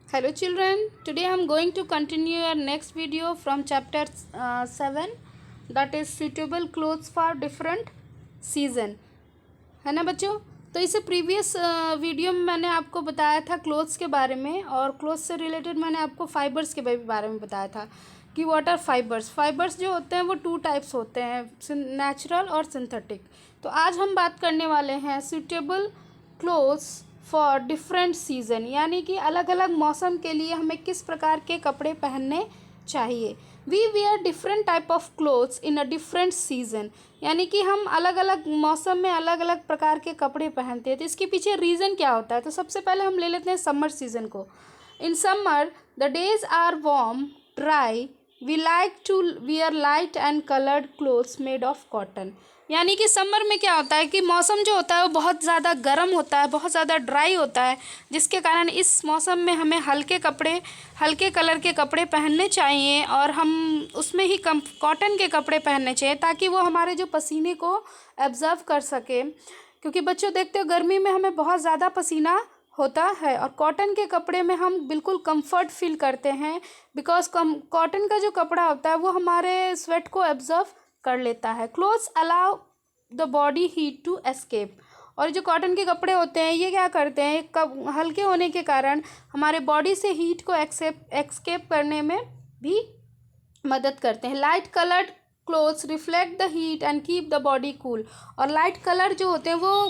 Hello children, today I am going to continue our next video from chapter 7, that is suitable clothes for different season. है ना बच्चों। तो इससे previous video में मैंने आपको बताया था क्लोथ्स के बारे में, और क्लोथ्स से रिलेटेड मैंने आपको फाइबर्स के बारे में बताया था कि व्हाट आर फाइबर्स। फाइबर्स जो होते हैं वो टू टाइप्स होते हैं, नेचुरल और सिंथेटिक। तो आज हम बात करने वाले हैं suitable clothes for different season, यानी कि अलग अलग मौसम के लिए हमें किस प्रकार के कपड़े पहनने चाहिए। We wear different type of clothes in a different season, यानी कि हम अलग अलग मौसम में अलग अलग प्रकार के कपड़े पहनते हैं। तो इसके पीछे रीज़न क्या होता है, तो सबसे पहले हम ले लेते हैं समर सीज़न को। In summer the days are warm dry, we like to wear light and coloured clothes made of cotton. यानी कि समर में क्या होता है कि मौसम जो होता है वो बहुत ज़्यादा गर्म होता है, बहुत ज़्यादा ड्राई होता है, जिसके कारण इस मौसम में हमें हल्के कपड़े, हल्के कलर के कपड़े पहनने चाहिए, और हम उसमें ही कॉटन के कपड़े पहनने चाहिए ताकि वो हमारे जो पसीने को एब्जर्व कर सके। क्योंकि बच्चों देखते हो गर्मी में हमें बहुत ज़्यादा पसीना होता है, और कॉटन के कपड़े में हम बिल्कुल कंफर्ट फील करते हैं, बिकॉज कॉटन का जो कपड़ा होता है वो हमारे स्वेट को एब्जर्व कर लेता है। Clothes allow the body heat to escape. और जो कॉटन के कपड़े होते हैं ये क्या करते हैं, हल्के होने के कारण हमारे बॉडी से हीट को एक्सकेप करने में भी मदद करते हैं। Light coloured clothes reflect the heat and keep the body cool. और लाइट कलर जो होते हैं वो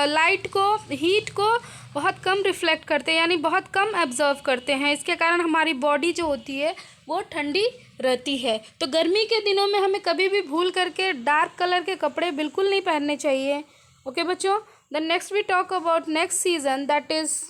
लाइट को, हीट को बहुत कम रिफ्लेक्ट करते हैं, यानी बहुत कम एब्जर्व करते हैं। इसके कारण हमारी बॉडी जो होती है वो ठंडी रहती है। तो गर्मी के दिनों में हमें कभी भी भूल करके डार्क कलर के कपड़े बिल्कुल नहीं पहनने चाहिए। ओके बच्चों, the next we talk about next season, that is,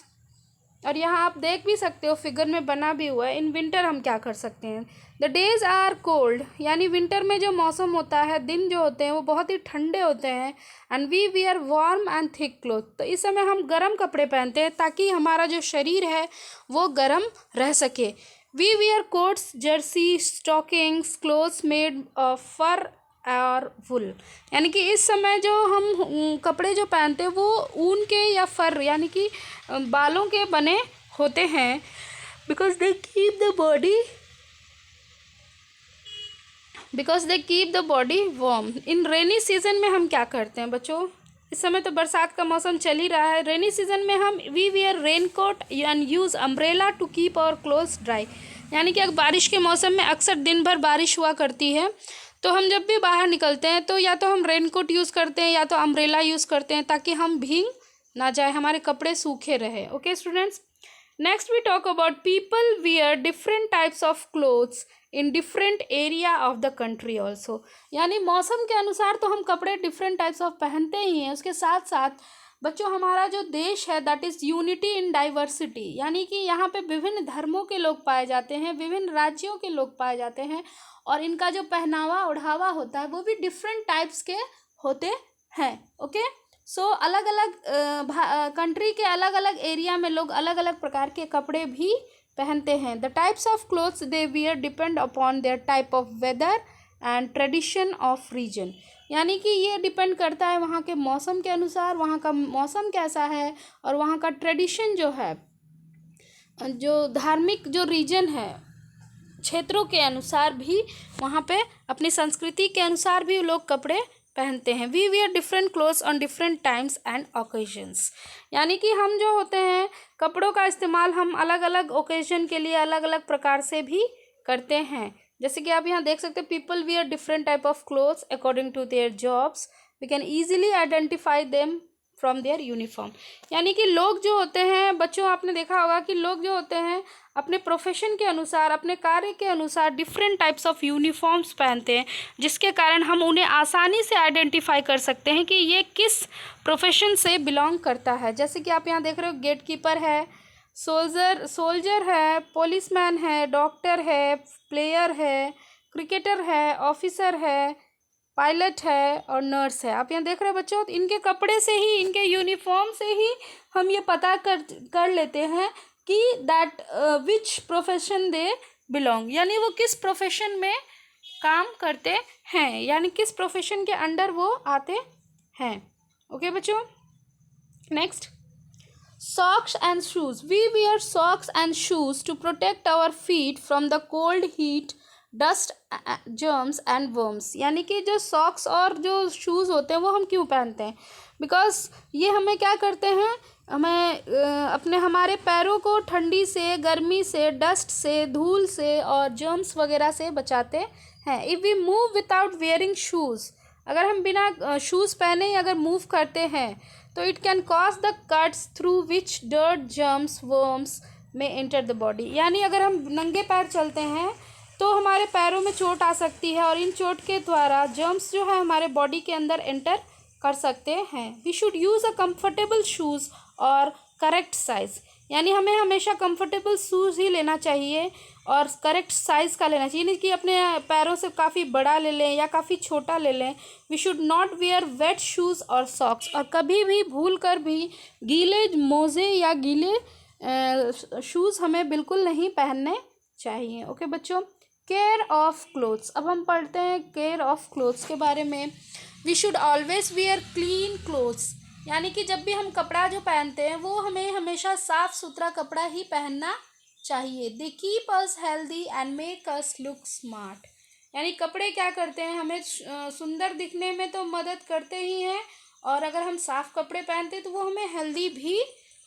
और यहाँ आप देख भी सकते हो फिगर में बना भी हुआ है, इन विंटर हम क्या कर सकते हैं। द डेज आर कोल्ड, यानी विंटर में जो मौसम होता है, दिन जो होते हैं वो बहुत ही ठंडे होते हैं। And we wear warm and thick cloth, तो इस समय हम गर्म कपड़े पहनते हैं ताकि हमारा जो शरीर है वो गर्म रह सके। We wear coats, jersey, stockings, clothes made of fur और वुल, यानी कि इस समय जो हम कपड़े जो पहनते हैं वो ऊन के या फर, यानी कि बालों के बने होते हैं, because they keep the body warm. In rainy season में हम क्या करते हैं बच्चों, इस समय तो बरसात का मौसम चल ही रहा है। रेनी सीजन में हम we wear rain coat and use umbrella to keep our clothes dry, यानी कि अगर बारिश के मौसम में अक्सर दिन भर बारिश हुआ करती है, तो हम जब भी बाहर निकलते हैं तो या तो हम रेन कोट यूज़ करते हैं या तो अम्ब्रेला यूज़ करते हैं ताकि हम भीग ना जाए, हमारे कपड़े सूखे रहे। Okay students, next we talk about people wear different types of clothes in different area of the country also, यानी मौसम के अनुसार तो हम कपड़े डिफरेंट टाइप्स ऑफ पहनते ही हैं। उसके साथ साथ बच्चों हमारा जो देश है that is unity in diversity, यानी कि यहाँ पे विभिन्न धर्मों के लोग पाए जाते हैं, विभिन्न राज्यों के लोग पाए जाते हैं, और इनका जो पहनावा ओढ़ावा होता है वो भी डिफरेंट टाइप्स के होते हैं। ओके, सो अलग अलग कंट्री के अलग अलग एरिया में लोग अलग अलग प्रकार के कपड़े भी पहनते हैं। The types of clothes they wear depend upon their type of weather and tradition of region, यानी कि ये डिपेंड करता है वहाँ के मौसम के अनुसार, वहाँ का मौसम कैसा है, और वहाँ का ट्रेडिशन जो है, जो धार्मिक जो रीजन है, क्षेत्रों के अनुसार भी, वहाँ पे अपनी संस्कृति के अनुसार भी लोग कपड़े पहनते हैं। We wear different clothes on different times and occasions, यानी कि हम जो होते हैं कपड़ों का इस्तेमाल हम अलग अलग ओकेजन के लिए अलग अलग प्रकार से भी करते हैं। जैसे कि आप यहाँ देख सकते हैं, people wear different type of clothes according to their jobs, we can easily identify them from their uniform, यानी कि लोग जो होते हैं बच्चों, आपने देखा होगा कि लोग जो होते हैं अपने प्रोफेशन के अनुसार, अपने कार्य के अनुसार डिफरेंट टाइप्स ऑफ यूनिफॉर्म्स पहनते हैं, जिसके कारण हम उन्हें आसानी से आइडेंटिफाई कर सकते हैं कि ये किस प्रोफेशन से बिलोंग करता है। जैसे कि आप यहाँ देख रहे हो, गेट कीपर है, सोल्जर है, पुलिसमैन है, डॉक्टर है, प्लेयर है, क्रिकेटर है, ऑफिसर है, पायलट है और नर्स है। आप यहाँ देख रहे हो बच्चों, तो इनके कपड़े से ही, इनके यूनिफॉर्म से ही हम ये पता कर लेते हैं कि that which profession they belong, यानी वो किस प्रोफेशन में काम करते हैं, यानी किस प्रोफेशन के अंडर वो आते हैं। ओके बच्चों, next, Socks and shoes. We wear socks and shoes to protect our feet from the cold, heat, dust, germs and worms. यानी कि जो सॉक्स और जो शूज़ होते हैं वो हम क्यों पहनते हैं? बिकॉज ये हमें क्या करते हैं, हमें अपने हमारे पैरों को ठंडी से, गर्मी से, डस्ट से, धूल से और जर्म्स वगैरह से बचाते हैं. If we move without wearing shoes, अगर हम बिना शूज़ पहने ही अगर मूव करते हैं तो it can cause the cuts through which dirt, germs, worms में एंटर द बॉडी. यानी अगर हम नंगे पैर चलते हैं तो हमारे पैरों में चोट आ सकती है और इन चोट के द्वारा जर्म्स जो है हमारे बॉडी के अंदर एंटर कर सकते हैं. We should use a comfortable shoes और करेक्ट साइज़. यानी हमें हमेशा कंफर्टेबल शूज़ ही लेना चाहिए और करेक्ट साइज़ का लेना चाहिए, नहीं कि अपने पैरों से काफ़ी बड़ा ले लें या काफ़ी छोटा ले लें. We should not wear wet shoes और सॉक्स. और कभी भी भूल कर भी गीले मोज़े या गीले शूज़ हमें बिल्कुल नहीं पहनने चाहिए. ओके बच्चों. Care of clothes. अब हम पढ़ते हैं केयर ऑफ क्लोथ्स के बारे में. We should always wear clean clothes. यानी कि जब भी हम कपड़ा जो पहनते हैं वो हमें हमेशा साफ़ सुथरा कपड़ा ही पहनना चाहिए. They keep us healthy and make us look smart. यानी कपड़े क्या करते हैं, हमें सुंदर दिखने में तो मदद करते ही हैं और अगर हम साफ़ कपड़े पहनते हैं तो वो हमें हेल्दी भी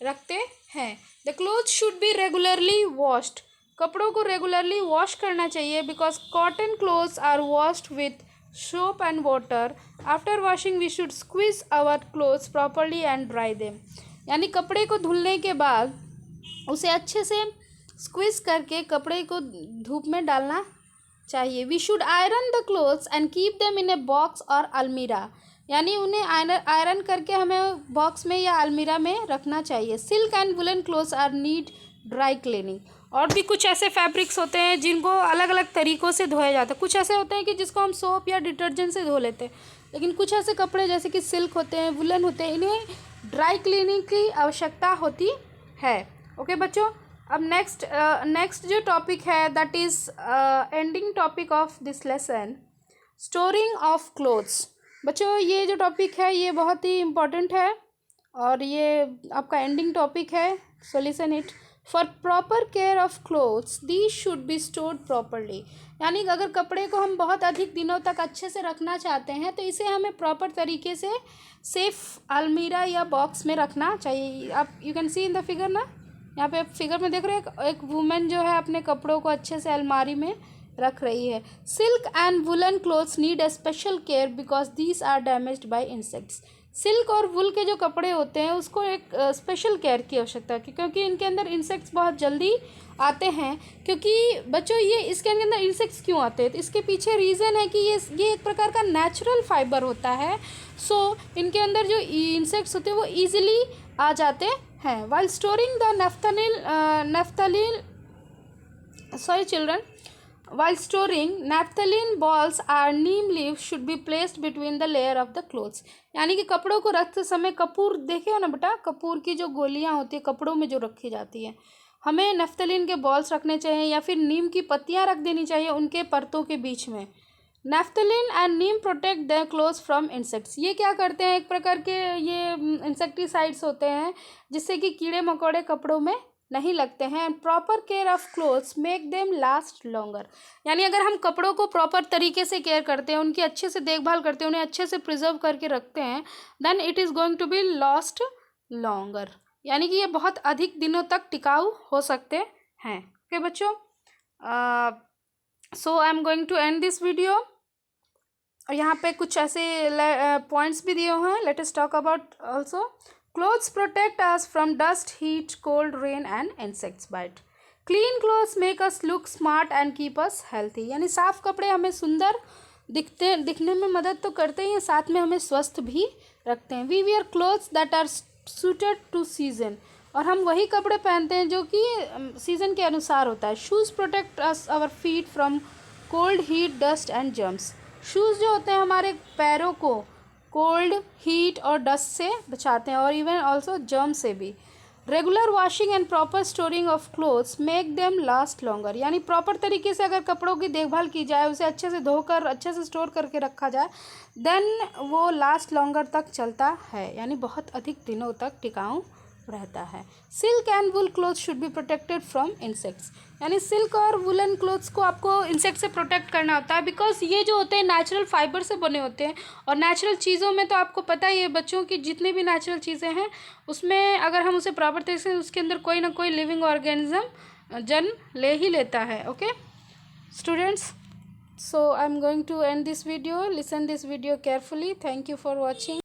रखते हैं. The cloth should be regularly washed. कपड़ों को रेगुलरली वॉश करना चाहिए because cotton clothes are washed with soap and water. After washing we should squeeze our clothes properly and dry them. यानी कपड़े को धुलने के बाद उसे अच्छे से स्क्वीज करके कपड़े को धूप में डालना चाहिए. We should iron the clothes and keep them in a box और अलमीरा. यानी उन्हें आयरन करके हमें बॉक्स में या अलमीरा में रखना चाहिए. Silk and woolen clothes are need dry cleaning. और भी कुछ ऐसे फैब्रिक्स होते हैं जिनको अलग अलग तरीक़ों से धोया जाता है. कुछ ऐसे होते हैं कि जिसको हम सोप या डिटर्जेंट से धो लेते हैं, लेकिन कुछ ऐसे कपड़े जैसे कि सिल्क होते हैं, वुलन होते हैं, इन्हें ड्राई क्लीनिंग की आवश्यकता होती है. ओके बच्चों. अब नेक्स्ट जो टॉपिक है that is ending topic of this lesson, storing of clothes. बच्चों ये जो टॉपिक है ये बहुत ही इम्पोर्टेंट है और ये आपका एंडिंग टॉपिक है. So listen it. For proper care of clothes these should be stored properly. यानी अगर कपड़े को हम बहुत अधिक दिनों तक अच्छे से रखना चाहते हैं तो इसे हमें प्रॉपर तरीके से सेफ अलमीरा या बॉक्स में रखना चाहिए. आप you can see in the figure ना, यहाँ पे फिगर में देख रहे हैं एक वुमेन जो है अपने कपड़ों को अच्छे से अलमारी में रख रही है. Silk and woolen clothes need a special care because these are damaged by insects. Silk और वुल के जो कपड़े होते हैं उसको एक स्पेशल केयर की आवश्यकता है क्योंकि इनके अंदर इंसेक्ट्स बहुत जल्दी आते हैं. क्योंकि बच्चों ये इसके अंदर इंसेक्ट्स क्यों आते हैं तो इसके पीछे रीज़न है कि ये एक प्रकार का नेचुरल फाइबर होता है. सो इनके अंदर जो इंसेक्ट्स होते हैं वो ईजिली आ जाते हैं. While storing the naphthalene sorry children, while storing naphthalene balls or neem leaves should be placed between the layer of the clothes. यानी कि कपड़ों को रखते समय कपूर देखे हो ना बेटा, कपूर की जो गोलियां होती है कपड़ों में जो रखी जाती है, हमें नफ्थलीन के बॉल्स रखने चाहिए या फिर नीम की पत्तियां रख देनी चाहिए उनके परतों के बीच में. Naphthalene and neem protect the clothes from insects. ये क्या करते हैं, एक प्रकार के ये इंसेक्टिसाइड्स होते हैं जिससे कि कीड़े मकोड़े कपड़ों में नहीं लगते हैं. And proper care of clothes make them last longer. यानी अगर हम कपड़ों को प्रॉपर तरीके से केयर करते हैं, उनकी अच्छे से देखभाल करते हैं, उन्हें अच्छे से प्रिजर्व करके रखते हैं, then it is going to be last longer. यानी कि ये बहुत अधिक दिनों तक टिकाऊ हो सकते हैं. ओके बच्चों. So I am going to end this video. और यहाँ पे कुछ ऐसे पॉइंट्स भी दिए हुए हैं. Let us talk about also. Clothes protect us from dust, heat, cold, rain and insects bite. Clean clothes make us look smart and keep us healthy. यानी साफ़ कपड़े हमें सुंदर दिखने में मदद तो करते ही हैं, साथ में हमें स्वस्थ भी रखते हैं. We wear clothes that are suited to season. और हम वही कपड़े पहनते हैं जो कि सीज़न के अनुसार होता है. Shoes protect us our feet from cold, heat, dust and germs. Shoes जो होते हैं हमारे पैरों को कोल्ड, हीट और डस्ट से बचाते हैं और इवन ऑल्सो जर्म से भी. Regular washing and proper storing of clothes make them last longer. यानी प्रॉपर तरीके से अगर कपड़ों की देखभाल की जाए, उसे अच्छे से धोकर अच्छे से स्टोर करके रखा जाए, देन वो लास्ट लॉन्गर तक चलता है. यानी बहुत अधिक दिनों तक टिकाऊ रहता है। Silk and wool cloth should be protected from insects, यानी सिल्क और वुलन क्लॉथ्स को आपको इंसेक्ट से प्रोटेक्ट करना होता है, बिकॉज ये जो होते हैं नेचुरल फाइबर से बने होते हैं। और नेचुरल चीज़ों में तो आपको पता ही है बच्चों की, जितनी भी नेचुरल चीज़ें हैं उसमें अगर हम उसे प्रॉपर तरीके से, उसके अंदर कोई ना कोई लिविंग ऑर्गेनिज्म जन्म ले ही लेता है। Okay students, so I'm going to end this video. Listen this video carefully. Thank you for watching.